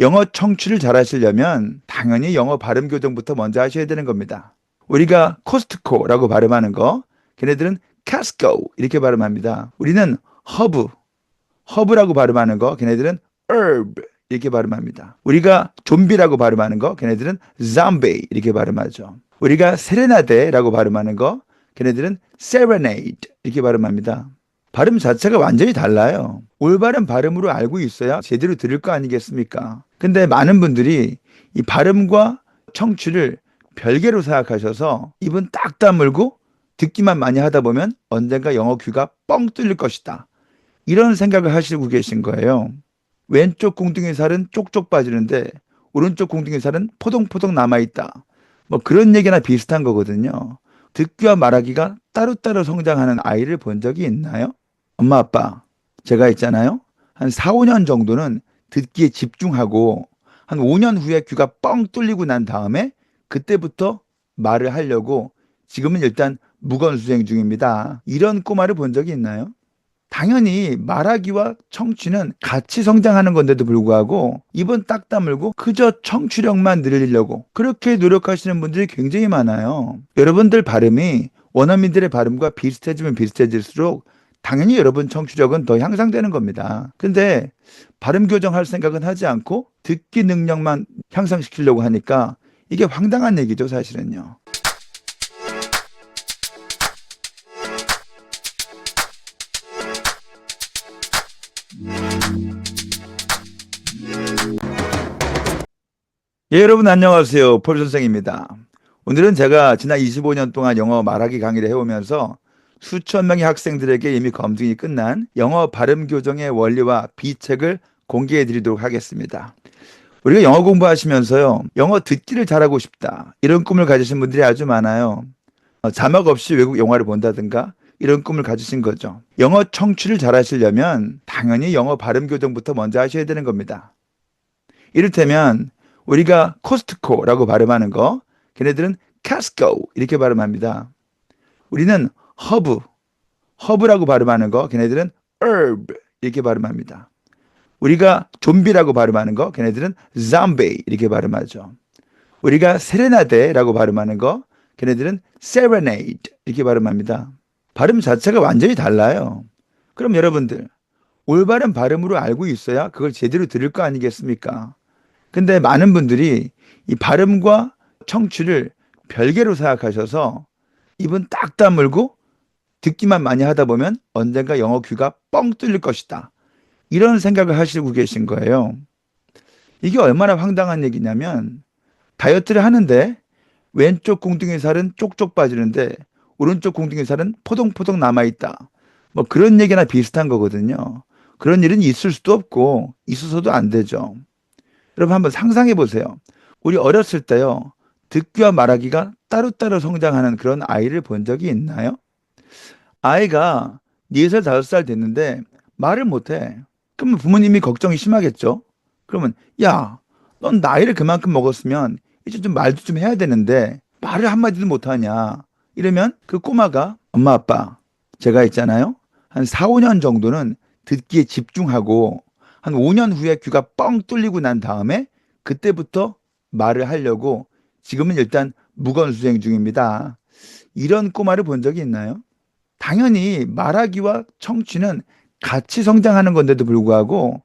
영어 청취를 잘하시려면 당연히 영어 발음 교정부터 먼저 하셔야 되는 겁니다. 우리가 코스트코라고 발음하는 거, 걔네들은 Costco 이렇게 발음합니다. 우리는 허브라고 발음하는 거, 걔네들은 herb 이렇게 발음합니다. 우리가 좀비라고 발음하는 거, 걔네들은 zombie 이렇게 발음하죠. 우리가 세레나데라고 발음하는 거, 걔네들은 serenade 이렇게 발음합니다. 발음 자체가 완전히 달라요. 올바른 발음으로 알고 있어야 제대로 들을 거 아니겠습니까? 근데 많은 분들이 이 발음과 청취를 별개로 생각하셔서 입은 딱 다물고 듣기만 많이 하다 보면 언젠가 영어 귀가 뻥 뚫릴 것이다. 이런 생각을 하시고 계신 거예요. 왼쪽 궁둥이 살은 쪽쪽 빠지는데 오른쪽 궁둥이 살은 포동포동 남아있다. 뭐 그런 얘기나 비슷한 거거든요. 듣기와 말하기가 따로따로 성장하는 아이를 본 적이 있나요? 엄마, 아빠, 제가 있잖아요. 한 4, 5년 정도는 듣기에 집중하고 한 5년 후에 귀가 뻥 뚫리고 난 다음에 그때부터 말을 하려고 지금은 일단 무건수행 중입니다. 이런 꼬마를 본 적이 있나요? 당연히 말하기와 청취는 같이 성장하는 건데도 불구하고 입은 딱 다물고 그저 청취력만 늘리려고 그렇게 노력하시는 분들이 굉장히 많아요. 여러분들 발음이 원어민들의 발음과 비슷해지면 비슷해질수록 당연히 여러분 청취력은 더 향상되는 겁니다. 근데 발음 교정할 생각은 하지 않고 듣기 능력만 향상시키려고 하니까 이게 황당한 얘기죠, 사실은요. 예, 여러분 안녕하세요. 폴 선생입니다. 오늘은 제가 지난 25년 동안 영어 말하기 강의를 해오면서 수천 명의 학생들에게 이미 검증이 끝난 영어 발음 교정의 원리와 비책을 공개해 드리도록 하겠습니다. 우리가 영어 공부하시면서요, 영어 듣기를 잘하고 싶다. 이런 꿈을 가지신 분들이 아주 많아요. 자막 없이 외국 영화를 본다든가 이런 꿈을 가지신 거죠. 영어 청취를 잘하시려면 당연히 영어 발음 교정부터 먼저 하셔야 되는 겁니다. 이를테면 우리가 코스트코라고 발음하는 거, 걔네들은 Costco 이렇게 발음합니다. 우리는 허브라고 발음하는 거, 걔네들은 herb 이렇게 발음합니다. 우리가 좀비라고 발음하는 거, 걔네들은 zombie 이렇게 발음하죠. 우리가 세레나데라고 발음하는 거, 걔네들은 serenade 이렇게 발음합니다. 발음 자체가 완전히 달라요. 그럼 여러분들, 올바른 발음으로 알고 있어야 그걸 제대로 들을 거 아니겠습니까? 근데 많은 분들이 이 발음과 청취를 별개로 생각하셔서 입은 딱 다물고 듣기만 많이 하다 보면 언젠가 영어 귀가 뻥 뚫릴 것이다. 이런 생각을 하시고 계신 거예요. 이게 얼마나 황당한 얘기냐면 다이어트를 하는데 왼쪽 궁둥이 살은 쪽쪽 빠지는데 오른쪽 궁둥이 살은 포동포동 남아있다. 뭐 그런 얘기나 비슷한 거거든요. 그런 일은 있을 수도 없고 있어서도 안 되죠. 여러분 한번 상상해 보세요. 우리 어렸을 때요. 듣기와 말하기가 따로따로 성장하는 그런 아이를 본 적이 있나요? 아이가 4살, 5살 됐는데 말을 못해. 그러면 부모님이 걱정이 심하겠죠? 그러면 야, 넌 나이를 그만큼 먹었으면 이제 좀 말도 좀 해야 되는데 말을 한마디도 못하냐? 이러면 그 꼬마가 엄마, 아빠, 제가 있잖아요. 한 4, 5년 정도는 듣기에 집중하고 한 5년 후에 귀가 뻥 뚫리고 난 다음에 그때부터 말을 하려고 지금은 일단 무건수행 중입니다. 이런 꼬마를 본 적이 있나요? 당연히 말하기와 청취는 같이 성장하는 건데도 불구하고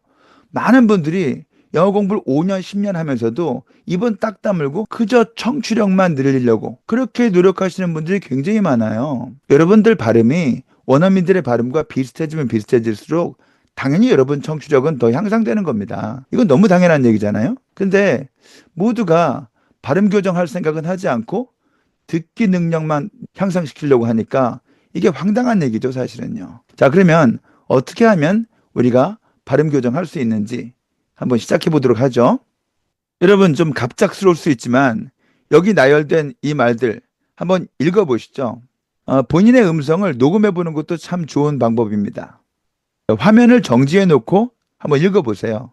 많은 분들이 영어 공부를 5년, 10년 하면서도 입은 딱 다물고 그저 청취력만 늘리려고 그렇게 노력하시는 분들이 굉장히 많아요. 여러분들 발음이 원어민들의 발음과 비슷해지면 비슷해질수록 당연히 여러분 청취력은 더 향상되는 겁니다. 이건 너무 당연한 얘기잖아요. 근데 모두가 발음 교정할 생각은 하지 않고 듣기 능력만 향상시키려고 하니까 이게 황당한 얘기죠, 사실은요. 자, 그러면 어떻게 하면 우리가 발음 교정할 수 있는지 한번 시작해 보도록 하죠. 여러분 좀 갑작스러울 수 있지만 여기 나열된 이 말들 한번 읽어 보시죠. 본인의 음성을 녹음해 보는 것도 참 좋은 방법입니다. 화면을 정지해 놓고 한번 읽어 보세요.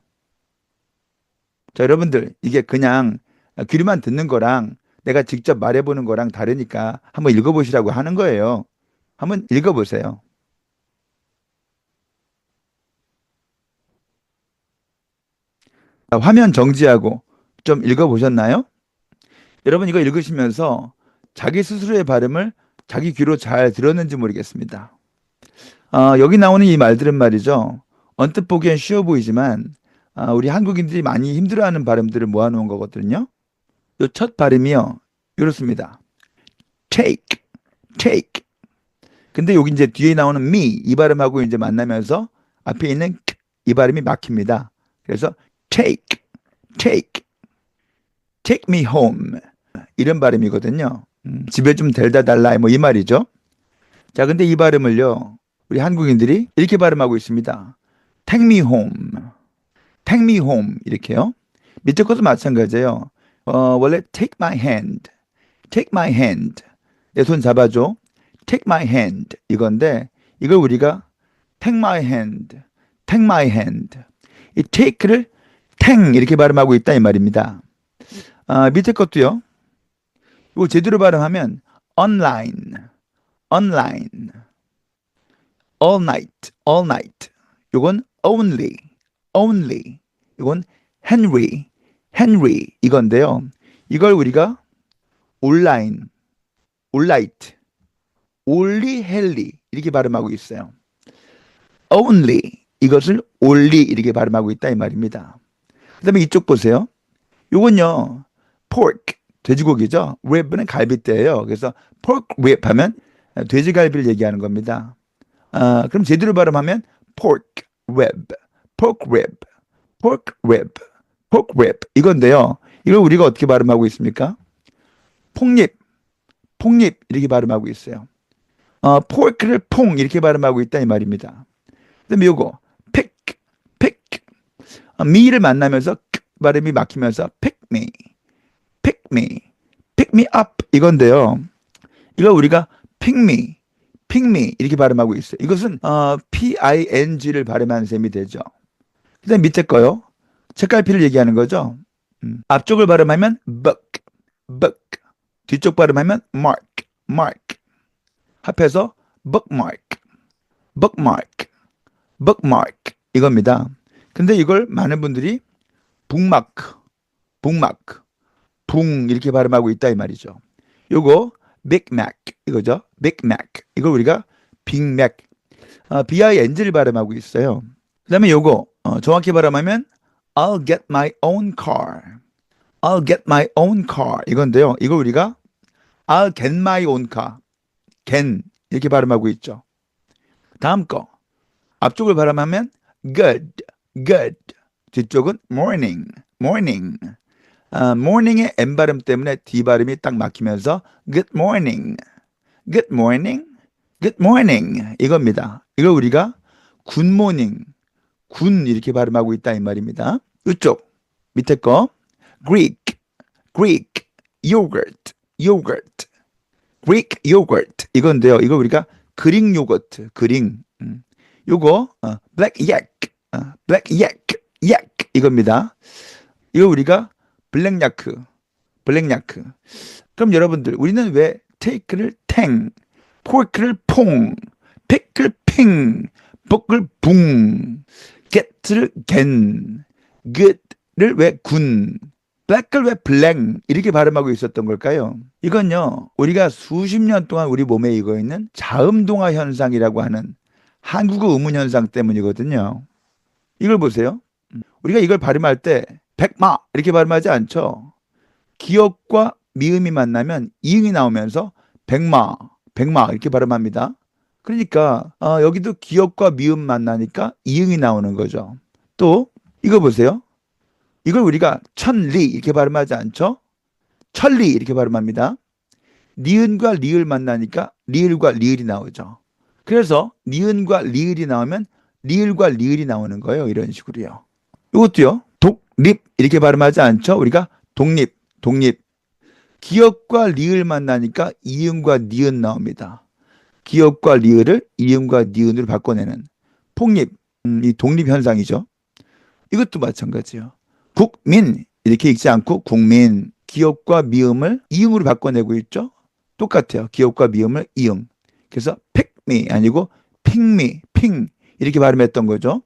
자, 여러분들 이게 그냥 귀로만 듣는 거랑 내가 직접 말해 보는 거랑 다르니까 한번 읽어 보시라고 하는 거예요. 한번 읽어 보세요. 화면 정지하고 좀 읽어보셨나요? 여러분 이거 읽으시면서 자기 스스로의 발음을 자기 귀로 잘 들었는지 모르겠습니다. 여기 나오는 이 말들은 말이죠. 언뜻 보기엔 쉬워 보이지만 우리 한국인들이 많이 힘들어하는 발음들을 모아놓은 거거든요. 요 첫 발음이요. 이렇습니다. take, take. 근데 여기 이제 뒤에 나오는 me 이 발음하고 이제 만나면서 앞에 있는 k, 이 발음이 막힙니다. 그래서 take, take, take me home 이런 발음이거든요. 집에 좀 데려다 달라 뭐 이 말이죠. 자, 근데 이 발음을요. 우리 한국인들이 이렇게 발음하고 있습니다. take me home, take me home 이렇게요. 밑에 것도 마찬가지예요. 원래 take my hand, take my hand 내 손 잡아줘. take my hand 이건데 이걸 우리가 take my hand, take my hand 이 take를 탱 이렇게 발음하고 있다 이 말입니다. 밑에 것도요. 이거 제대로 발음하면 online, online, all night, all night. 이건 only, only. 이건 Henry, Henry 이건데요. 이걸 우리가 온라인, 올라이트, 올리 헬리 이렇게 발음하고 있어요. only 이것을 only 이렇게 발음하고 있다 이 말입니다. 그 다음에 이쪽 보세요. 요건요. pork 돼지고기죠. rib는 갈비뼈예요. 그래서 pork rib 하면 돼지갈비를 얘기하는 겁니다. 그럼 제대로 발음하면 pork rib, pork rib, pork rib, pork rib 이건데요. 이걸 우리가 어떻게 발음하고 있습니까? 폭립, 폭립 이렇게 발음하고 있어요. pork를 퐁 이렇게 발음하고 있다 이 말입니다. 그다음에 요거 pick, pick me를 만나면서 발음이 막히면서 pick me, pick me, pick me up 이건데요. 이거 우리가 pick me, pick me 이렇게 발음하고 있어요. 이것은 ping를 발음하는 셈이 되죠. 그다음 밑에 거요. 책갈피를 얘기하는 거죠. 앞쪽을 발음하면 book, book. 뒤쪽 발음하면 mark, mark. 합해서 bookmark, bookmark, bookmark 이겁니다. 근데 이걸 많은 분들이 bookmark, bookmark, 붕 이렇게 발음하고 있다 이 말이죠. 요거 Big Mac 이거죠. Big Mac 이걸 우리가 Big Mac, BING를 발음하고 있어요. 그다음에 요거 정확히 발음하면 I'll get my own car, I'll get my own car 이건데요. 이걸 우리가 I'll get my own car, get 이렇게 발음하고 있죠. 다음 거 앞쪽을 발음하면 good, good. 뒤쪽은 morning, morning. morning의 M 발음 때문에 D 발음이 딱 막히면서 good morning, good morning, good morning 이겁니다. 이걸 우리가 good morning, 군 이렇게 발음하고 있다 이 말입니다. 이쪽 밑에 거 Greek, Greek, yogurt, yogurt, Greek yogurt 이건데요. 이거 우리가 그릭 요거트, 그릭. 요거 black yak, black yak, yak 이겁니다. 이거 우리가 블랙 야크, 블랙 야크. 그럼 여러분들 우리는 왜 take를 탱, pork를 퐁, pick를 핑, book를 붕, get를 겐, good를 왜 군, black을 왜 블랙 이렇게 발음하고 있었던 걸까요? 이건요 우리가 수십 년 동안 우리 몸에 익어 있는 자음동화 현상이라고 하는 한국어 의문 현상 때문이거든요. 이걸 보세요. 우리가 이걸 발음할 때 백마 이렇게 발음하지 않죠. 기역과 미음이 만나면 이응이 나오면서 백마, 백마 이렇게 발음합니다. 그러니까 여기도 기역과 미음 만나니까 이응이 나오는 거죠. 또 이거 보세요. 이걸 우리가 천리 이렇게 발음하지 않죠. 천리 이렇게 발음합니다. 니은과 리을 만나니까 리을과 리을이 나오죠. 그래서 니은과 리을이 나오면 리을과 리을이 나오는 거예요. 이런 식으로요. 이것도요. 독립 이렇게 발음하지 않죠. 우리가 독립, 독립. 기역과 리을 만나니까 이응과 니은 나옵니다. 기역과 리을을 이응과 니은으로 바꿔내는 폭립, 이 독립 현상이죠. 이것도 마찬가지예요. 국민 이렇게 읽지 않고 국민, 기역과 미음을 이응으로 바꿔내고 있죠. 똑같아요. 기역과 미음을 이응. 그래서 pick me 아니고 pick me, 핑 이렇게 발음했던 거죠.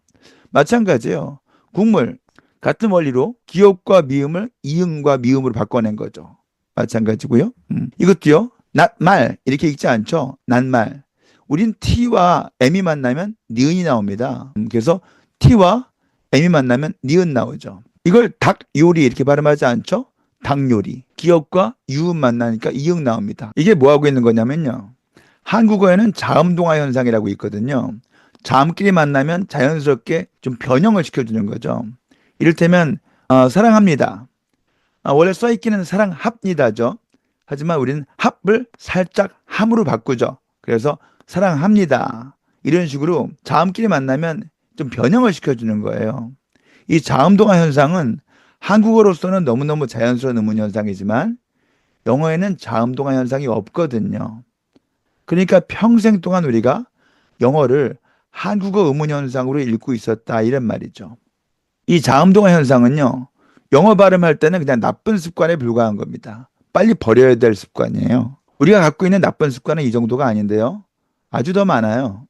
마찬가지예요. 국물, 같은 원리로 기업과 미음을 이응과 미음으로 바꿔낸 거죠. 마찬가지고요. 이것도요. 낱말 이렇게 읽지 않죠. 낱말. 우린 T와 M이 만나면 니은이 나옵니다. 그래서 T와 M이 만나면 니은 나오죠. 이걸 닭 요리 이렇게 발음하지 않죠? 닭 요리. 기업과 유음 만나니까 이응 나옵니다. 이게 뭐 하고 있는 거냐면요. 한국어에는 자음동화 현상이라고 있거든요. 자음끼리 만나면 자연스럽게 좀 변형을 시켜주는 거죠. 이를테면 사랑합니다. 원래 써있기는 사랑합니다죠. 하지만 우리는 합을 살짝 함으로 바꾸죠. 그래서 사랑합니다. 이런 식으로 자음끼리 만나면 좀 변형을 시켜주는 거예요. 이 자음동화 현상은 한국어로서는 너무너무 자연스러운 음운 현상이지만 영어에는 자음동화 현상이 없거든요. 그러니까 평생 동안 우리가 영어를 한국어 음운 현상으로 읽고 있었다 이런 말이죠. 이 자음동화 현상은요. 영어 발음할 때는 그냥 나쁜 습관에 불과한 겁니다. 빨리 버려야 될 습관이에요. 우리가 갖고 있는 나쁜 습관은 이 정도가 아닌데요. 아주 더 많아요.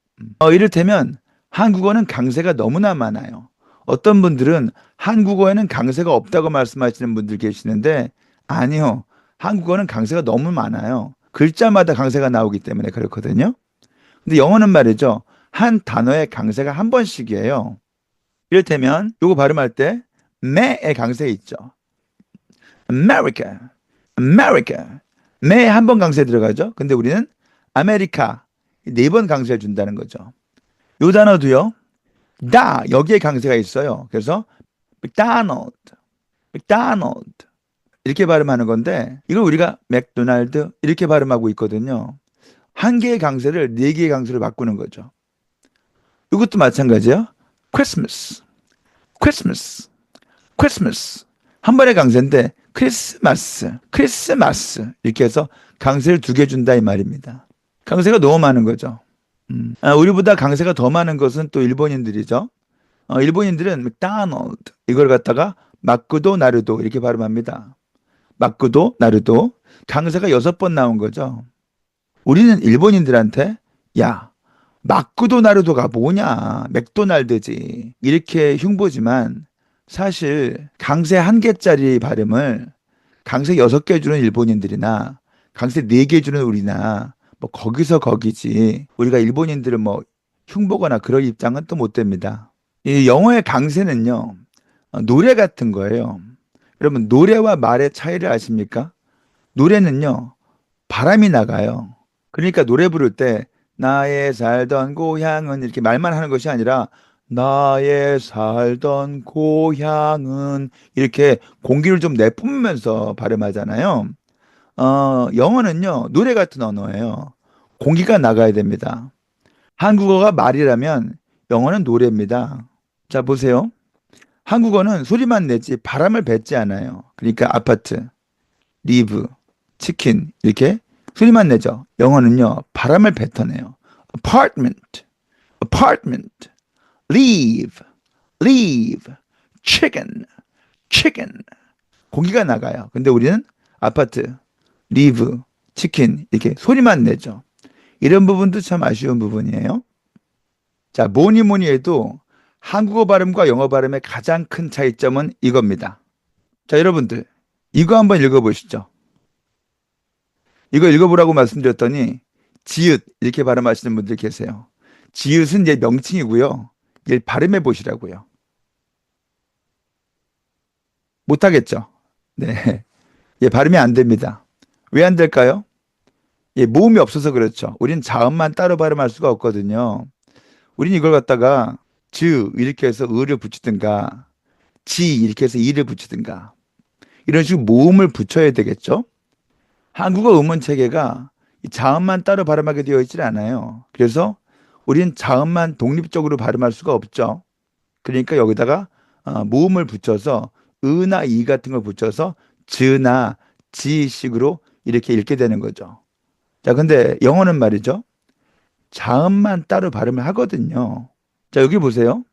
이를테면 한국어는 강세가 너무나 많아요. 어떤 분들은 한국어에는 강세가 없다고 말씀하시는 분들 계시는데 아니요. 한국어는 강세가 너무 많아요. 글자마다 강세가 나오기 때문에 그렇거든요. 근데 영어는 말이죠. 한 단어의 강세가 한 번씩이에요. 이를테면 요거 발음할 때 매의 강세 있죠. America, America. 매 한 번 강세 들어가죠. 근데 우리는 아메리카 네 번 강세를 준다는 거죠. 요 단어도요. 다 여기에 강세가 있어요. 그래서 McDonald, McDonald 이렇게 발음하는 건데 이걸 우리가 맥도날드 이렇게 발음하고 있거든요. 한 개의 강세를 네 개의 강세로 바꾸는 거죠. 이것도 마찬가지예요. Christmas, Christmas, Christmas. 한 번의 강세인데 크리스마스, 크리스마스 이렇게 해서 강세를 두 개 준다 이 말입니다. 강세가 너무 많은 거죠. 우리보다 강세가 더 많은 것은 또 일본인들이죠. 일본인들은 맥도날드 이걸 갖다가 마크도 나루도 이렇게 발음합니다. 마크도 나루도 강세가 6번 나온 거죠. 우리는 일본인들한테 야 마크도 나루도가 뭐냐 맥도날드지 이렇게 흉보지만 사실 강세 한 개짜리 발음을 강세 6개 주는 일본인들이나 강세 4개 주는 우리나 뭐 거기서 거기지 우리가 일본인들을 뭐 흉보거나 그럴 입장은 또 못 됩니다. 이 영어의 강세는요 노래 같은 거예요. 여러분 노래와 말의 차이를 아십니까? 노래는요 바람이 나가요. 그러니까 노래 부를 때 나의 살던 고향은 이렇게 말만 하는 것이 아니라 나의 살던 고향은 이렇게 공기를 좀 내뿜으면서 발음하잖아요. 영어는요 노래 같은 언어예요. 공기가 나가야 됩니다. 한국어가 말이라면 영어는 노래입니다. 자 보세요. 한국어는 소리만 내지 바람을 뱉지 않아요. 그러니까 아파트, 리브, 치킨 이렇게 소리만 내죠. 영어는요 바람을 뱉어내요. apartment, apartment, leave, leave, chicken, chicken. 공기가 나가요. 근데 우리는 아파트, 리브, 치킨 이렇게 소리만 내죠. 이런 부분도 참 아쉬운 부분이에요. 자, 뭐니 뭐니 해도 한국어 발음과 영어 발음의 가장 큰 차이점은 이겁니다. 자, 여러분들 이거 한번 읽어보시죠. 이거 읽어보라고 말씀드렸더니 지읒 이렇게 발음하시는 분들 계세요. 지읒은 이제 명칭이고요. 이걸 발음해 보시라고요. 못하겠죠? 네. 예, 발음이 안 됩니다. 왜 안 될까요? 예, 모음이 없어서 그렇죠. 우린 자음만 따로 발음할 수가 없거든요. 우린 이걸 갖다가 즈 이렇게 해서 을을 붙이든가 지 이렇게 해서 이를 붙이든가 이런 식으로 모음을 붙여야 되겠죠. 한국어 음원 체계가 이 자음만 따로 발음하게 되어 있질 않아요. 그래서 우린 자음만 독립적으로 발음할 수가 없죠. 그러니까 여기다가 모음을 붙여서 으나 이 같은 걸 붙여서 즈나 지식으로 이렇게 읽게 되는 거죠. 자, 근데 영어는 말이죠. 자음만 따로 발음을 하거든요. 자, 여기 보세요.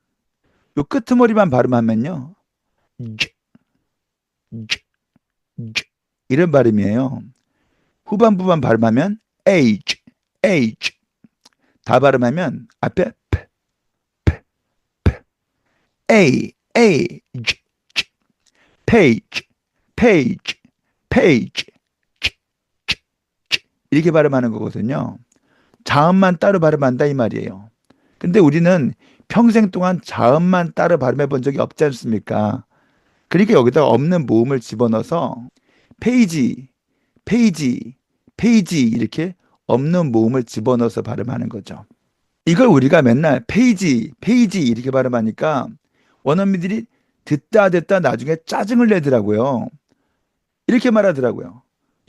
요 끄트머리만 발음하면요. 쥐, 쥐, 쥐. 이런 발음이에요. 후반부만 발음하면 age, age. 다 발음하면 앞에 p, p, p, a, age, page, page, page. 이렇게 발음하는 거거든요. 자음만 따로 발음한다 이 말이에요. 근데 우리는 평생 동안 자음만 따로 발음해 본 적이 없지 않습니까? 그러니까 여기다 없는 모음을 집어넣어서 페이지, 페이지, 페이지 이렇게 없는 모음을 집어넣어서 발음하는 거죠. 이걸 우리가 맨날 페이지, 페이지 이렇게 발음하니까 원어민들이 듣다 나중에 짜증을 내더라고요. 이렇게 말하더라고요.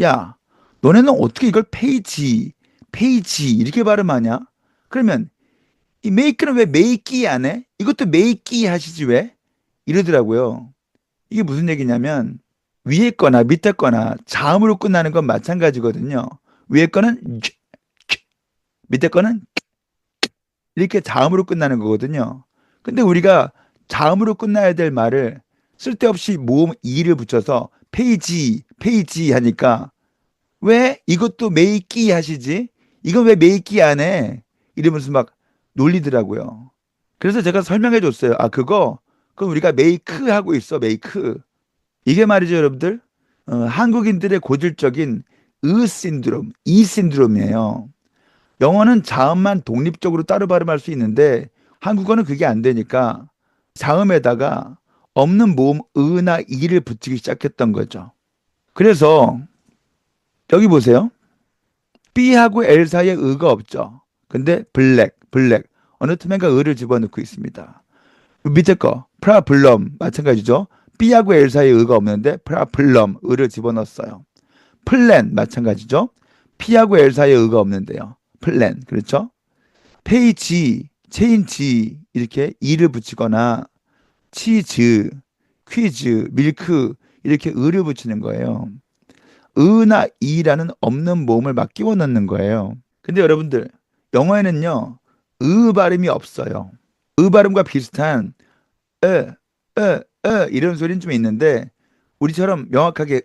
야, 너네는 어떻게 이걸 페이지, 페이지 이렇게 발음하냐? 그러면 이 make는 왜 make 안 해? 이것도 make 하시지 왜? 이러더라고요. 이게 무슨 얘기냐면 위에 거나 밑에 거나 자음으로 끝나는 건 마찬가지거든요. 위에 거는 밑에 거는 이렇게 자음으로 끝나는 거거든요. 근데 우리가 자음으로 끝나야 될 말을 쓸데없이 모음 이를 붙여서 페이지, 페이지 하니까 왜 이것도 메이끼 하시지? 이건 왜 메이끼 안 해? 이러면서 막 놀리더라고요. 그래서 제가 설명해 줬어요. 아, 그건 우리가 메이크 하고 있어, 메이크. 이게 말이죠, 여러분들. 한국인들의 고질적인 신드롬, 이 신드롬이에요. 영어는 자음만 독립적으로 따로 발음할 수 있는데 한국어는 그게 안 되니까 자음에다가 없는 모음 으나 이를 붙이기 시작했던 거죠. 그래서 여기 보세요. B하고 L 사이에 의가 없죠. 근데 블랙 어느 틈엔가 의를 집어넣고 있습니다. 밑에 거 프라블럼 마찬가지죠. B하고 L 사이에 의가 없는데 프라블럼 의를 집어넣었어요. 플랜 마찬가지죠. P하고 L 사이에 의가 없는데요. 플랜 그렇죠. 페이지, 체인지 이렇게 이를 붙이거나 치즈, 퀴즈, 밀크 이렇게 의를 붙이는 거예요. 으나 이라는 없는 모음을 막 끼워 넣는 거예요. 근데 여러분들 영어에는요 발음이 없어요. 발음과 비슷한 에, 이런 소리는 좀 있는데 우리처럼 명확하게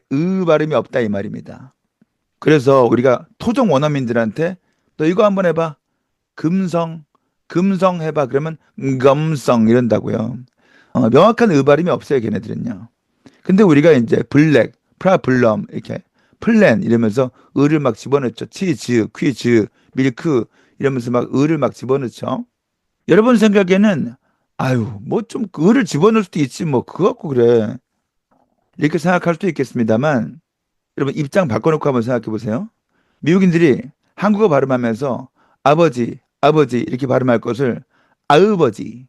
발음이 없다 이 말입니다. 그래서 우리가 토종 원어민들한테 너 이거 한번 해봐. 금성 해봐. 그러면 검성 이런다고요. 명확한 발음이 없어요 걔네들은요. 근데 우리가 이제 블랙, 프라블럼 이렇게 플랜 이러면서 을을 막 집어넣죠. 치즈, 퀴즈, 밀크 이러면서 막 을을 막 집어넣죠. 여러분 생각에는 아유 뭐 좀 을을 집어넣을 수도 있지 뭐 그거 갖고 그래 이렇게 생각할 수도 있겠습니다만 여러분 입장 바꿔놓고 한번 생각해 보세요. 미국인들이 한국어 발음하면서 아버지 이렇게 발음할 것을 아으버지,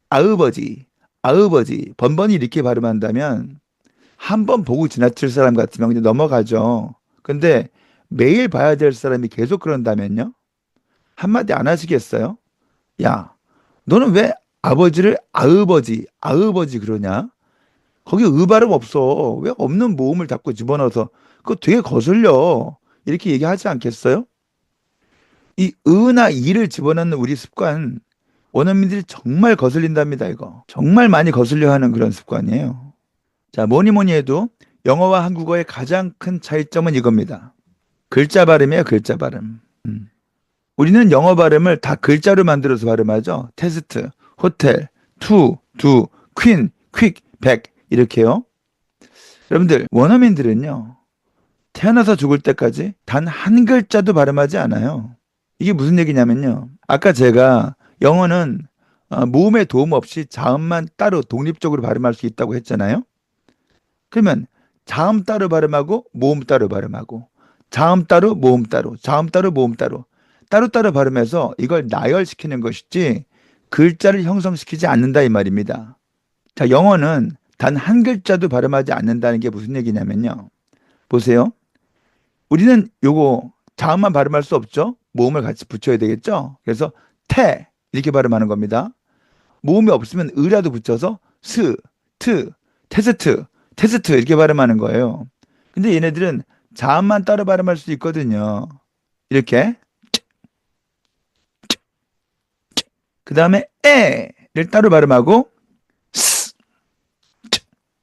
아으버지, 아으버지 번번이 이렇게 발음한다면 한 번 보고 지나칠 사람 같으면 그냥 넘어가죠. 근데 매일 봐야 될 사람이 계속 그런다면요? 한마디 안 하시겠어요? 야, 너는 왜 아버지를 아으버지 그러냐? 거기 발음 없어. 왜 없는 모음을 자꾸 집어넣어서 그거 되게 거슬려. 이렇게 얘기하지 않겠어요? 이 으나 이를 집어넣는 우리 습관 원어민들이 정말 거슬린답니다, 이거. 정말 많이 거슬려 하는 그런 습관이에요. 자, 뭐니 해도 영어와 한국어의 가장 큰 차이점은 이겁니다. 글자 발음이에요, 글자 발음. 우리는 영어 발음을 다 글자로 만들어서 발음하죠. 테스트, 호텔, 두, 퀸, 퀵, 백 이렇게요. 여러분들 원어민들은요. 태어나서 죽을 때까지 단 한 글자도 발음하지 않아요. 이게 무슨 얘기냐면요. 아까 제가 영어는 모음의 도움 없이 자음만 따로 독립적으로 발음할 수 있다고 했잖아요. 그러면 자음 따로 발음하고 모음 따로 발음하고 자음 따로 모음 따로 자음 따로 모음 따로 따로따로 발음해서 이걸 나열시키는 것이지 글자를 형성시키지 않는다 이 말입니다. 자, 영어는 단 한 글자도 발음하지 않는다는 게 무슨 얘기냐면요. 보세요. 우리는 요거 자음만 발음할 수 없죠. 모음을 같이 붙여야 되겠죠. 그래서 태 이렇게 발음하는 겁니다. 모음이 없으면 으라도 붙여서 테스트 이렇게 발음하는 거예요. 근데 얘네들은 자음만 따로 발음할 수 있거든요. 이렇게 그 다음에 에를 따로 발음하고 스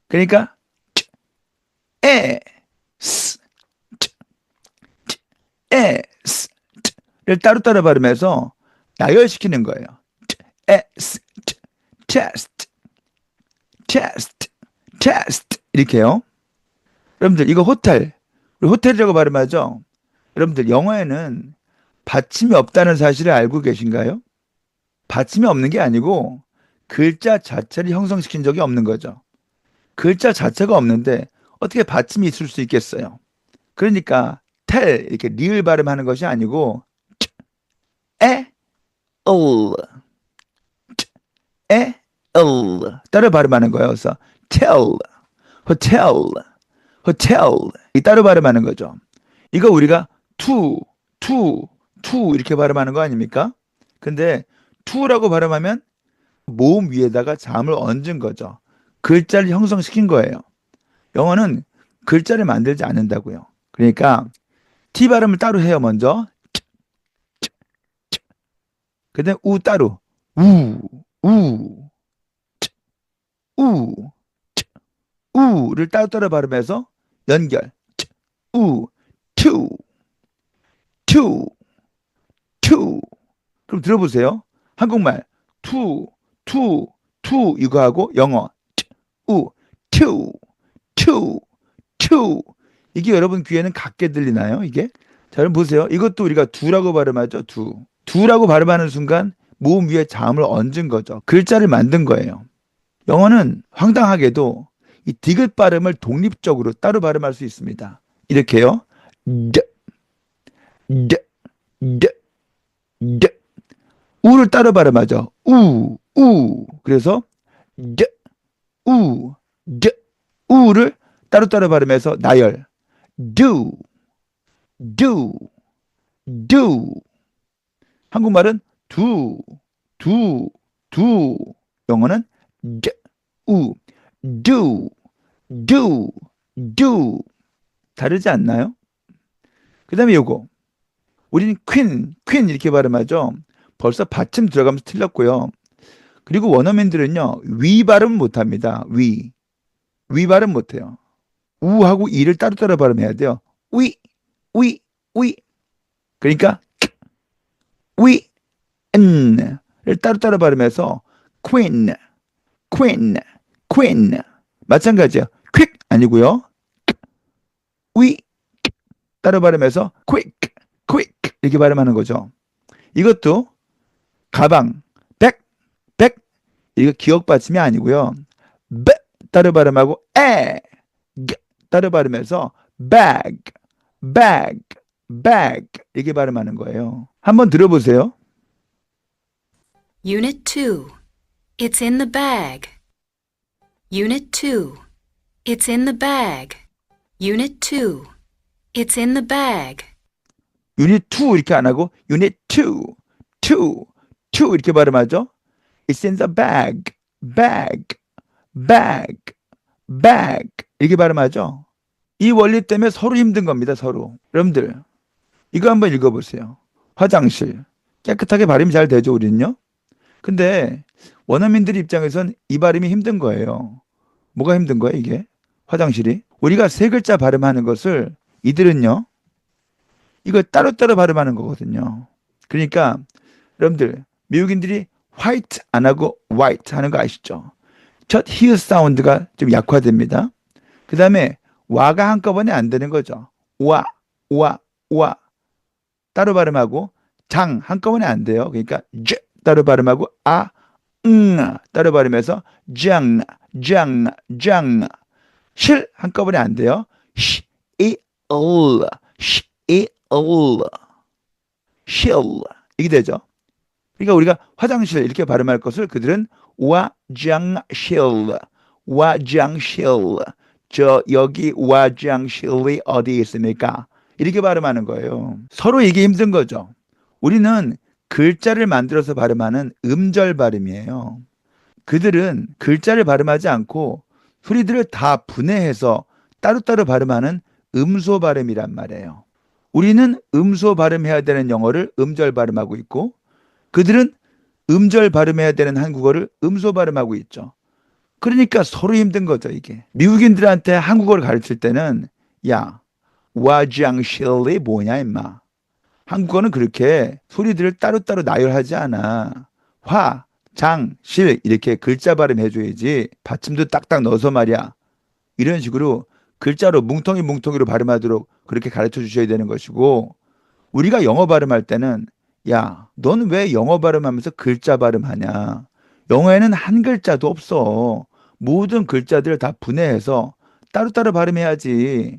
그러니까 에 스 에 를 따로 발음해서 나열시키는 거예요. 테스트 테스트 테스트 이렇게요. 여러분들 이거 호텔, 우리 호텔이라고 발음하죠. 여러분들 영어에는 받침이 없다는 사실을 알고 계신가요? 받침이 없는 게 아니고 글자 자체를 형성시킨 적이 없는 거죠. 글자 자체가 없는데 어떻게 받침이 있을 수 있겠어요? 그러니까 텔 이렇게 리을 발음하는 것이 아니고 에, 을, 에, 을 따로 발음하는 거예요. 그래서 tell, hotel, hotel 이 따로 발음하는 거죠. 이거 우리가 to 이렇게 발음하는 거 아닙니까? 근데 to라고 발음하면 모음 위에다가 잠을 얹은 거죠. 글자를 형성시킨 거예요. 영어는 글자를 만들지 않는다고요. 그러니까 T 발음을 따로 해요, 먼저. 그다음에 우 따로. 우, 우, 우, 우를 따로 발음해서 연결. 우, 투, 투, 투. 그럼 들어보세요. 한국말 투 이거 하고 영어 우, 투, 투. 이게 여러분 귀에는 같게 들리나요? 이게? 자, 여러분 보세요. 이것도 우리가 두라고 발음하죠. 두. 두라고 발음하는 순간 모음 위에 자음을 얹은 거죠. 글자를 만든 거예요. 영어는 황당하게도 이 디귿 발음을 독립적으로 따로 발음할 수 있습니다. 이렇게요. 드, 드, 드, 드. 우를 따로 발음하죠. 우. 그래서 드, 우, 드, 우를 따로 발음해서 나열. do, do, do. 한국말은 do. 영어는 d, 우, do. 다르지 않나요? 그 다음에 요거. 우리는 queen 이렇게 발음하죠. 벌써 받침 들어가면서 틀렸고요. 그리고 원어민들은요, 위 발음 못합니다. 위 발음 못해요. 우하고 이를 따로 발음해야 돼요. 위. 그러니까 위를 따로 발음해서 queen. 마찬가지예요. quick 아니고요. 위 따로 발음해서 quick 이렇게 발음하는 거죠. 이것도 가방, 백 이거 기억 받침이 아니고요. 배 따로 발음하고 따로 발음해서 bag 이렇게 발음하는 거예요. 한번 들어보세요. Unit 2. It's in the bag. Unit 2. It's in the bag. Unit 2. It's in the bag. 유닛 2 이렇게 안 하고 유닛 2 이렇게 발음하죠. It's in the bag. 이렇게 발음하죠. 이 원리 때문에 서로 힘든 겁니다. 서로. 여러분들 이거 한번 읽어보세요. 화장실 깨끗하게 발음이 잘 되죠. 우리는요. 근데 원어민들 입장에선 이 발음이 힘든 거예요. 뭐가 힘든 거예요 이게? 화장실이. 우리가 세 글자 발음하는 것을 이들은요. 이거 따로 발음하는 거거든요. 그러니까 여러분들 미국인들이 white 안 하고 white 하는 거 아시죠? 첫 히읗 사운드가 좀 약화됩니다. 그 다음에 와가 한꺼번에 안 되는 거죠. 와 따로 발음하고 장 한꺼번에 안 돼요. 그러니까 따로 발음하고 따로 발음해서 장 실 한꺼번에 안 돼요. 실 이게 되죠. 그러니까 우리가 화장실 이렇게 발음할 것을 그들은 화장실 저 여기 화장실이 어디 있습니까? 이렇게 발음하는 거예요. 서로 이게 힘든 거죠. 우리는 글자를 만들어서 발음하는 음절 발음이에요. 그들은 글자를 발음하지 않고 소리들을 다 분해해서 따로따로 발음하는 음소 발음이란 말이에요. 우리는 음소 발음해야 되는 영어를 음절 발음하고 있고 그들은 음절 발음해야 되는 한국어를 음소 발음하고 있죠. 그러니까 서로 힘든 거죠, 이게. 미국인들한테 한국어를 가르칠 때는 야, 화장실이 뭐냐 임마. 한국어는 그렇게 소리들을 따로따로 나열하지 않아. 화, 장, 실 이렇게 글자 발음해줘야지 받침도 딱딱 넣어서 말이야. 이런 식으로 글자로 뭉텅이로 발음하도록 그렇게 가르쳐 주셔야 되는 것이고, 우리가 영어 발음할 때는 야, 너는 왜 영어 발음하면서 글자 발음하냐? 영어에는 한 글자도 없어. 모든 글자들을 다 분해해서 따로따로 발음해야지.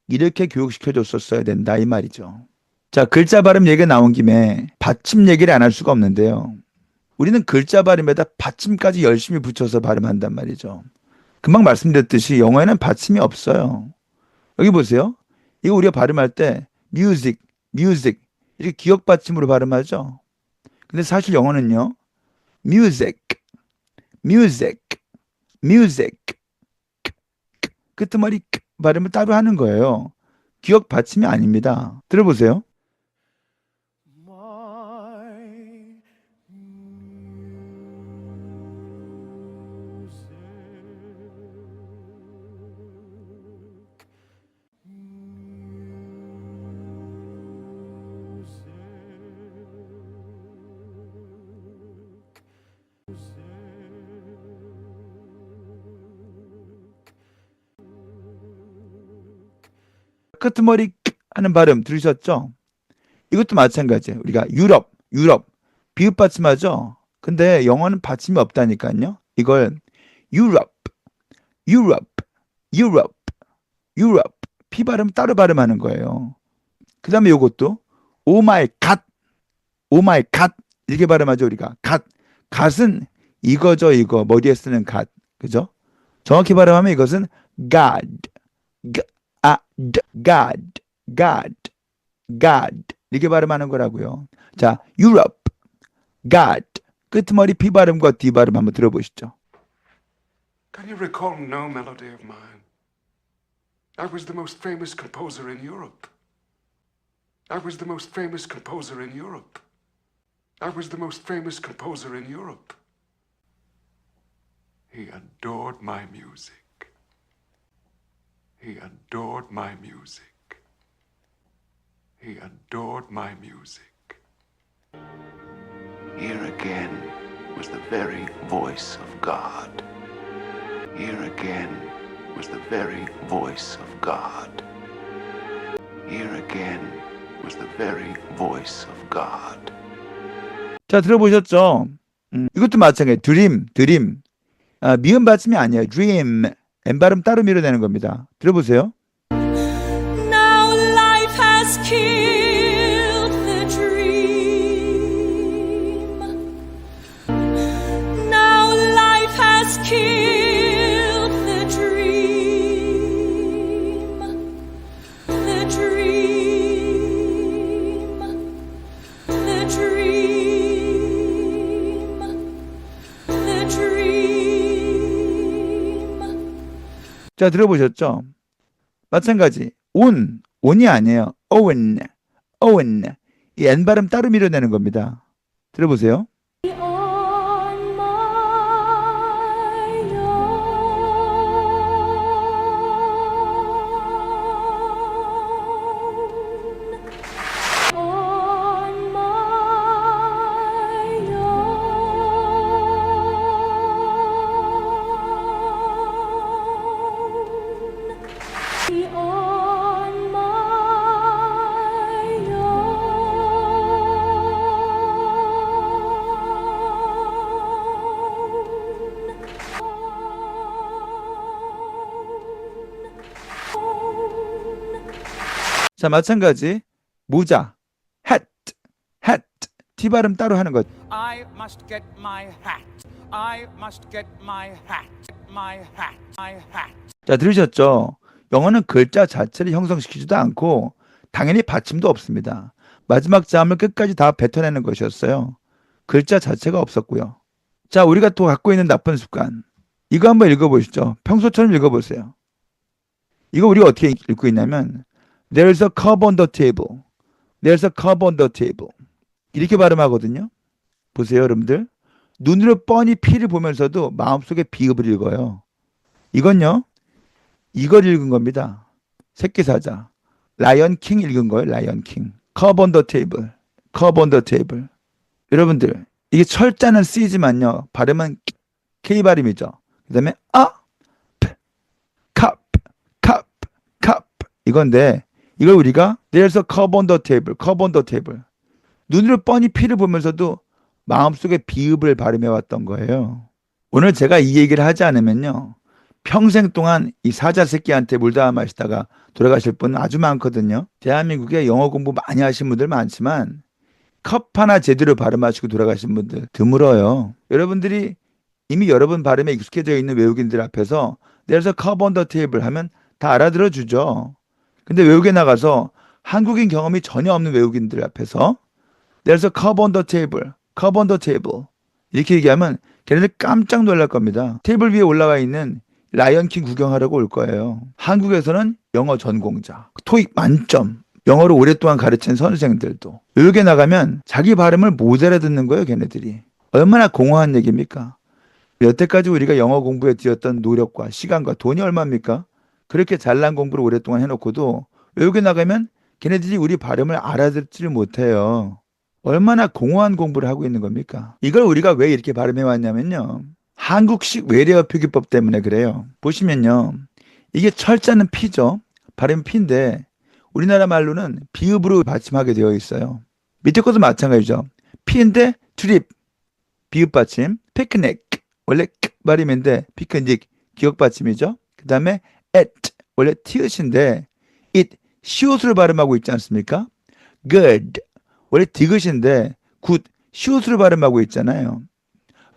이렇게 교육시켜 줬었어야 된다 이 말이죠. 자, 글자 발음 얘기가 나온 김에 받침 얘기를 안 할 수가 없는데요. 우리는 글자 발음에다 받침까지 열심히 붙여서 발음한단 말이죠. 금방 말씀드렸듯이 영어에는 받침이 없어요. 여기 보세요. 이거 우리가 발음할 때 music, music 이렇게 기역 받침으로 발음하죠. 근데 사실 영어는요. music, music, music 끄트머리 발음을 따로 하는 거예요. 기역 받침이 아닙니다. 들어보세요. 끄트머리 하는 발음 들으셨죠? 이것도 마찬가지예요. 우리가 유럽 비읍 받침하죠. 근데 영어는 받침이 없다니까요. 이걸 유럽, 유럽, 유럽, 유럽 피 발음 따로 발음하는 거예요. 그 다음에 이것도 오 마이 갓, 오 마이 갓 이렇게 발음하죠. 우리가 갓은 이거죠. 이거 머리에 쓰는 갓, 그죠? 정확히 발음하면 이것은 God, God, God, God 이렇게 발음하는 거라고요. 자, Europe, God 끝머리 P 발음과 D 발음 한번 들어보시죠. Can you recall no melody of mine? I was the most famous composer in Europe. I was the most famous composer in Europe. I was the most famous composer in Europe. He adored my music. He adored my music. He adored my music. Here again was the very voice of God. Here again was the very voice of God. Here again was the very voice of God. 자, 들어보셨죠? 이것도 마찬가지예요. 드림. 미음 받침이 아니에요. dream. M 발음 따로 밀어내는 겁니다. 들어보세요. Now life has killed the dream. Now life has killed the dream. The dream. The dream. The dream. 자, 들어보셨죠? 마찬가지. 온이 아니에요. owen. 이 N 발음 따로 밀어내는 겁니다. 들어보세요. On my own. On my own. On my own. 자, 마찬가지. 모자. hat. T 발음 따로 하는 것. I must get my hat. I must get my hat. My hat. My hat. 자, 들으셨죠? 영어는 글자 자체를 형성시키지도 않고 당연히 받침도 없습니다. 마지막 자음을 끝까지 다 뱉어내는 것이었어요. 글자 자체가 없었고요. 자, 우리가 또 갖고 있는 나쁜 습관. 이거 한번 읽어보시죠. 평소처럼 읽어보세요. 이거 우리가 어떻게 읽고 있냐면 There's a cup on the table. There's a cup on the table. 이렇게 발음하거든요. 보세요, 여러분들. 눈으로 뻔히 P를 보면서도 마음속에 비읍을 읽어요. 이건요. 이걸 읽은 겁니다. 새끼사자. 라이언 킹 읽은 거예요. 라이언 킹. cup on the table. cup on the table. 여러분들, 이게 철자는 C지만요. 발음은 K 발음이죠. 그 다음에 P, 이건데 이걸 우리가 There's a cup on the table, cup on the table. 눈으로 뻔히 피를 보면서도 마음속에 비읍을 발음해왔던 거예요. 오늘 제가 이 얘기를 하지 않으면요. 평생 동안 이 사자 새끼한테 물다 마시다가 돌아가실 분은 아주 많거든요. 대한민국에 영어 공부 많이 하신 분들 많지만 컵 하나 제대로 발음하시고 돌아가신 분들 드물어요. 여러분들이 이미 여러분 발음에 익숙해져 있는 외국인들 앞에서 There's a cup on the table 하면 다 알아들어 주죠. 근데 외국에 나가서 한국인 경험이 전혀 없는 외국인들 앞에서 There's a cup on the table, cup on the table 이렇게 얘기하면 걔네들 깜짝 놀랄 겁니다. 테이블 위에 올라와 있는 라이언킹 구경하려고 올 거예요. 한국에서는 영어 전공자, 토익 만점, 영어를 오랫동안 가르친 선생들도 외국에 나가면 자기 발음을 못 알아듣는 거예요, 걔네들이. 얼마나 공허한 얘기입니까? 여태까지 우리가 영어 공부에 들였던 노력과 시간과 돈이 얼마입니까? 그렇게 잘난 공부를 오랫동안 해놓고도 외국에 나가면 걔네들이 우리 발음을 알아듣지를 못해요. 얼마나 공허한 공부를 하고 있는 겁니까? 이걸 우리가 왜 이렇게 발음해 왔냐면요. 한국식 외래어 표기법 때문에 그래요. 보시면요. 이게 철자는 피죠. 발음 피인데 우리나라 말로는 비읍으로 받침하게 되어 있어요. 밑에 것도 마찬가지죠. 피인데 트립, 비읍 받침, 피크닉, 원래 발음인데 피크닉, 기억 받침이죠. 그 다음에 at, 원래 티읕인데 it, 시옷으로 발음하고 있지 않습니까? good, 원래 디귿인데 굿, 시옷으로 발음하고 있잖아요.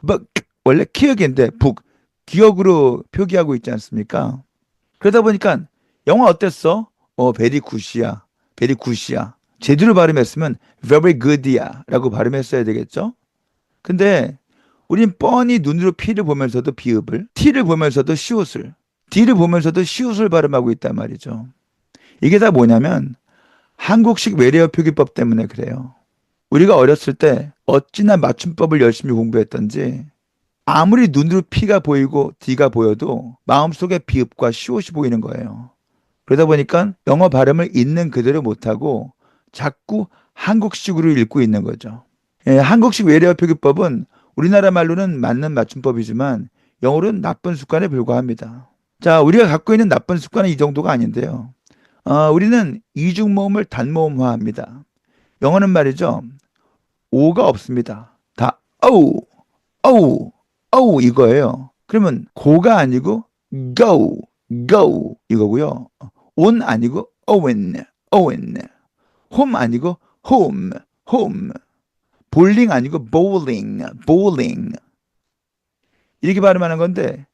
book, 원래 키읔인데 북, 기억으로 표기하고 있지 않습니까? 그러다 보니까 영어 어땠어? very good이야. very good이야. 제대로 발음했으면 very good이야 라고 발음했어야 되겠죠? 근데 우린 뻔히 눈으로 P를 보면서도 비읍을, T를 보면서도 시옷을, D를 보면서도 시옷을 발음하고 있단 말이죠. 이게 다 뭐냐면 한국식 외래어 표기법 때문에 그래요. 우리가 어렸을 때 어찌나 맞춤법을 열심히 공부했던지 아무리 눈으로 P가 보이고 D가 보여도 마음속에 비읍과 시옷이 보이는 거예요. 그러다 보니까 영어 발음을 있는 그대로 못하고 자꾸 한국식으로 읽고 있는 거죠. 예, 한국식 외래어 표기법은 우리나라 말로는 맞는 맞춤법이지만 영어로는 나쁜 습관에 불과합니다. 자, 우리가 갖고 있는 나쁜 습관은 이 정도가 아닌데요. 우리는 이중모음을 단모음화합니다. 영어는 말이죠. 오가 없습니다. 다 어우, 어우, 어우 이거예요. 그러면 고가 아니고 go, go 이거고요. 온 아니고 owen, owen. 홈 아니고 home, home. 볼링 아니고 bowling, bowling. 이렇게 발음하는 건데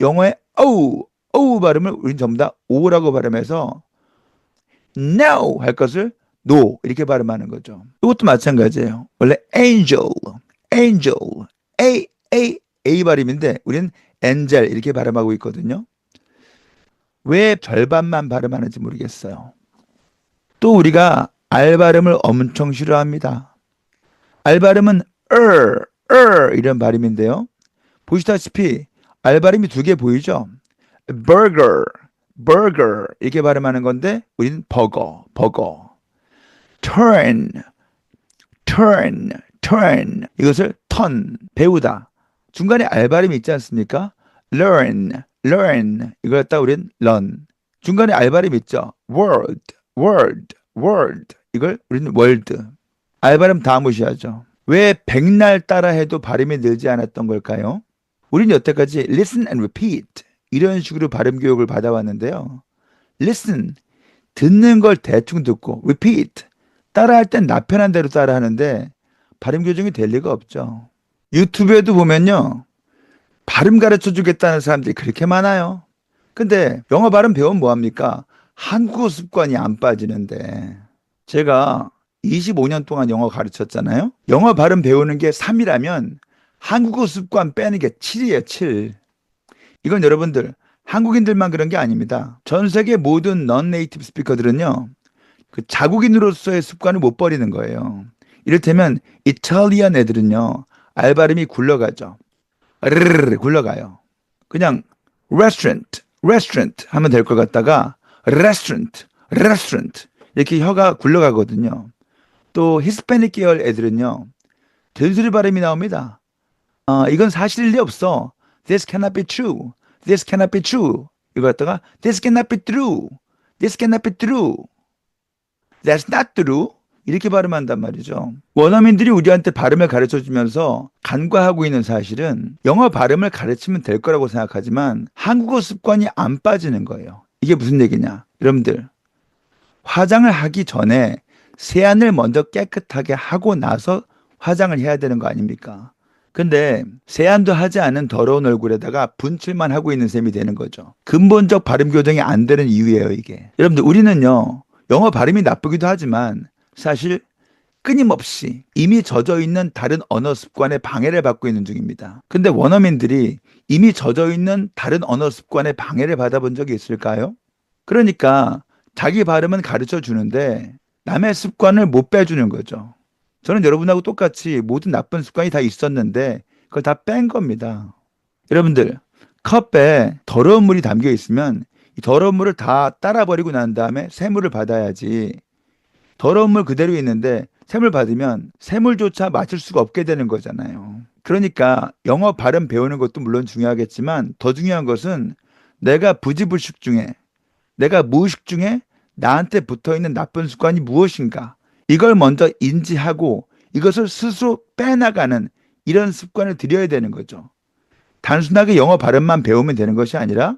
영어의 어우, 어우 발음을 우린 전부 다 오라고 발음해서 no 할 것을 no 이렇게 발음하는 거죠. 이것도 마찬가지예요. 원래 angel, angel, A 발음인데 우리는 angel 이렇게 발음하고 있거든요. 왜 절반만 발음하는지 모르겠어요. 또 우리가 R 발음을 엄청 싫어합니다. R 발음은 이런 발음인데요. 보시다시피 R 발음이 두 개 보이죠? burger, burger 이렇게 발음하는 건데 우리는 버거, 버거. turn, turn, turn 이것을 turn, 배우다. 중간에 R 발음이 있지 않습니까? learn, learn 이걸 갖다 우리는 learn. 중간에 R 발음이 있죠? word, word, word 이걸 우리는 word. R 발음 다 무시하죠. 왜 백날 따라해도 발음이 늘지 않았던 걸까요? 우리는 여태까지 listen and repeat 이런 식으로 발음 교육을 받아왔는데요. listen, 듣는 걸 대충 듣고 repeat, 따라할 땐 나 편한 대로 따라하는데 발음 교정이 될 리가 없죠. 유튜브에도 보면요. 발음 가르쳐 주겠다는 사람들이 그렇게 많아요. 근데 영어 발음 배우면 뭐합니까? 한국어 습관이 안 빠지는데 제가 25년 동안 영어 가르쳤잖아요. 영어 발음 배우는 게 3이라면 한국어 습관 빼는 게 7이에요, 7. 이건 여러분들 한국인들만 그런 게 아닙니다. 전 세계 모든 non-native 스피커들은요. 그 자국인으로서의 습관을 못 버리는 거예요. 이를테면 이탈리안 애들은요. 알 발음이 굴러가죠. 르르르 굴러가요. 그냥 restaurant, restaurant 하면 될 것 같다가 restaurant, restaurant 이렇게 혀가 굴러가거든요. 또 히스패닉 계열 애들은요. 된소리 발음이 나옵니다. 이건 사실일 리 없어. This cannot be true. This cannot be true. 이거 갖다가 This cannot be true. This cannot be true. That's not true. 이렇게 발음한단 말이죠. 원어민들이 우리한테 발음을 가르쳐주면서 간과하고 있는 사실은 영어 발음을 가르치면 될 거라고 생각하지만 한국어 습관이 안 빠지는 거예요. 이게 무슨 얘기냐? 여러분들, 화장을 하기 전에 세안을 먼저 깨끗하게 하고 나서 화장을 해야 되는 거 아닙니까? 근데 세안도 하지 않은 더러운 얼굴에다가 분칠만 하고 있는 셈이 되는 거죠. 근본적 발음 교정이 안 되는 이유예요, 이게. 여러분들, 우리는요, 영어 발음이 나쁘기도 하지만 사실 끊임없이 이미 젖어 있는 다른 언어 습관에 방해를 받고 있는 중입니다. 근데 원어민들이 이미 젖어 있는 다른 언어 습관에 방해를 받아본 적이 있을까요? 그러니까 자기 발음은 가르쳐 주는데 남의 습관을 못 빼주는 거죠. 저는 여러분하고 똑같이 모든 나쁜 습관이 다 있었는데 그걸 다 뺀 겁니다. 여러분들, 컵에 더러운 물이 담겨 있으면 이 더러운 물을 다 따라버리고 난 다음에 새물을 받아야지. 더러운 물 그대로 있는데 샘물 받으면 샘물조차 마실 수가 없게 되는 거잖아요. 그러니까 영어 발음 배우는 것도 물론 중요하겠지만 더 중요한 것은 내가 부지불식 중에, 내가 무의식 중에 나한테 붙어있는 나쁜 습관이 무엇인가, 이걸 먼저 인지하고 이것을 스스로 빼나가는 이런 습관을 들여야 되는 거죠. 단순하게 영어 발음만 배우면 되는 것이 아니라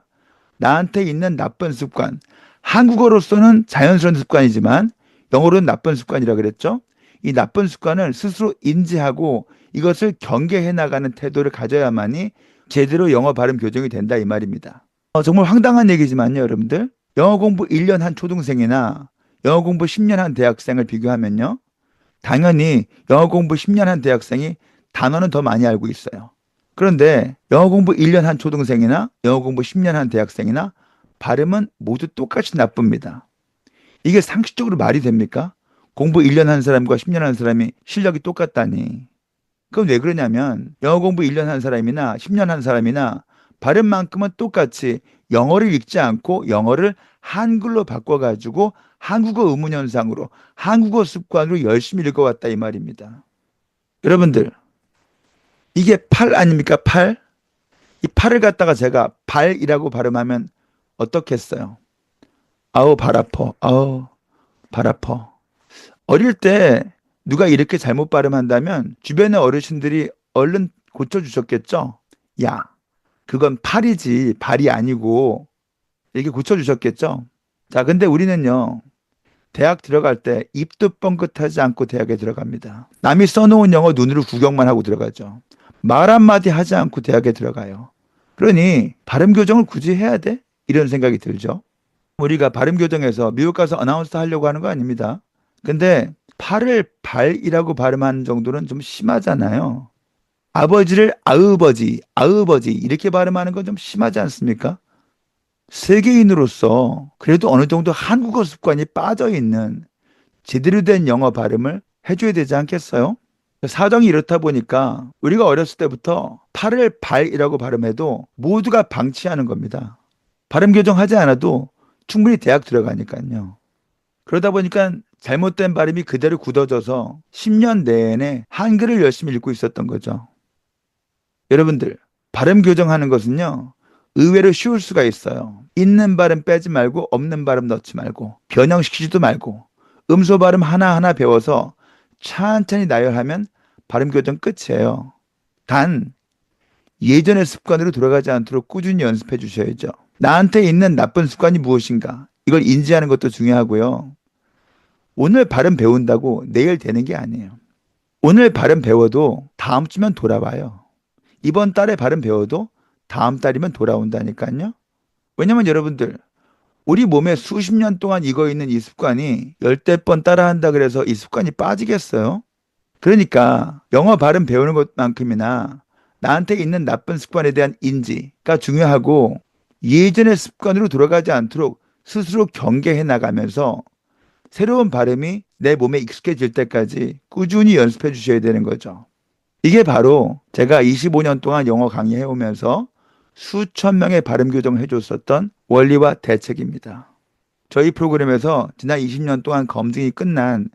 나한테 있는 나쁜 습관, 한국어로서는 자연스러운 습관이지만 영어로는 나쁜 습관이라 그랬죠. 이 나쁜 습관을 스스로 인지하고 이것을 경계해 나가는 태도를 가져야만이 제대로 영어 발음 교정이 된다 이 말입니다. 정말 황당한 얘기지만요, 여러분들. 영어 공부 1년 한 초등생이나 영어 공부 10년 한 대학생을 비교하면요, 당연히 영어 공부 10년 한 대학생이 단어는 더 많이 알고 있어요. 그런데 영어 공부 1년 한 초등생이나 영어 공부 10년 한 대학생이나 발음은 모두 똑같이 나쁩니다. 이게 상식적으로 말이 됩니까? 공부 1년 한 사람과 10년 한 사람이 실력이 똑같다니. 그건 왜 그러냐면 영어 공부 1년 한 사람이나 10년 한 사람이나 발음만큼은 똑같이 영어를 읽지 않고 영어를 한글로 바꿔가지고 한국어 의문현상으로, 한국어 습관으로 열심히 읽어왔다 이 말입니다. 여러분들, 이게 팔 아닙니까? 팔? 이 팔을 갖다가 제가 발이라고 발음하면 어떻겠어요? 아우 발 아파. 아우 발 아파. 어릴 때 누가 이렇게 잘못 발음한다면 주변의 어르신들이 얼른 고쳐주셨겠죠? 야, 그건 팔이지 발이 아니고, 이렇게 고쳐주셨겠죠? 자, 근데 우리는요, 대학 들어갈 때 입도 뻥긋하지 않고 대학에 들어갑니다. 남이 써놓은 영어 눈으로 구경만 하고 들어가죠. 말 한마디 하지 않고 대학에 들어가요. 그러니 발음 교정을 굳이 해야 돼? 이런 생각이 들죠. 우리가 발음 교정에서 미국 가서 어나운서 하려고 하는 거 아닙니다. 근데 팔을 발이라고 발음하는 정도는 좀 심하잖아요. 아버지를 아으버지, 아으버지 이렇게 발음하는 건 좀 심하지 않습니까? 세계인으로서 그래도 어느 정도 한국어 습관이 빠져있는 제대로 된 영어 발음을 해줘야 되지 않겠어요? 사정이 이렇다 보니까 우리가 어렸을 때부터 팔을 발이라고 발음해도 모두가 방치하는 겁니다. 발음 교정하지 않아도 충분히 대학 들어가니까요. 그러다 보니까 잘못된 발음이 그대로 굳어져서 10년 내내 한글을 열심히 읽고 있었던 거죠. 여러분들, 발음 교정하는 것은요, 의외로 쉬울 수가 있어요. 있는 발음 빼지 말고 없는 발음 넣지 말고 변형시키지도 말고 음소 발음 하나하나 배워서 천천히 나열하면 발음 교정 끝이에요. 단 예전의 습관으로 돌아가지 않도록 꾸준히 연습해 주셔야죠. 나한테 있는 나쁜 습관이 무엇인가, 이걸 인지하는 것도 중요하고요. 오늘 발음 배운다고 내일 되는 게 아니에요. 오늘 발음 배워도 다음 주면 돌아와요. 이번 달에 발음 배워도 다음 달이면 돌아온다니까요. 왜냐면 여러분들, 우리 몸에 수십 년 동안 익어있는 이 습관이 열댓 번 따라한다 그래서 이 습관이 빠지겠어요? 그러니까 영어 발음 배우는 것만큼이나 나한테 있는 나쁜 습관에 대한 인지가 중요하고, 예전의 습관으로 돌아가지 않도록 스스로 경계해 나가면서 새로운 발음이 내 몸에 익숙해질 때까지 꾸준히 연습해 주셔야 되는 거죠. 이게 바로 제가 25년 동안 영어 강의해 오면서 수천 명의 발음 교정을 해줬었던 원리와 대책입니다. 저희 프로그램에서 지난 20년 동안 검증이 끝난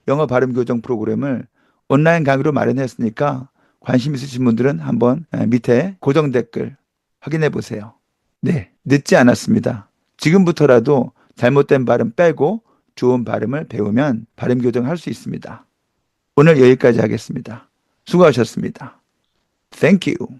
영어 발음 교정 프로그램을 온라인 강의로 마련했으니까 관심 있으신 분들은 한번 밑에 고정 댓글 확인해 보세요. 네, 늦지 않았습니다. 지금부터라도 잘못된 발음 빼고 좋은 발음을 배우면 발음 교정할 수 있습니다. 오늘 여기까지 하겠습니다. 수고하셨습니다. Thank you.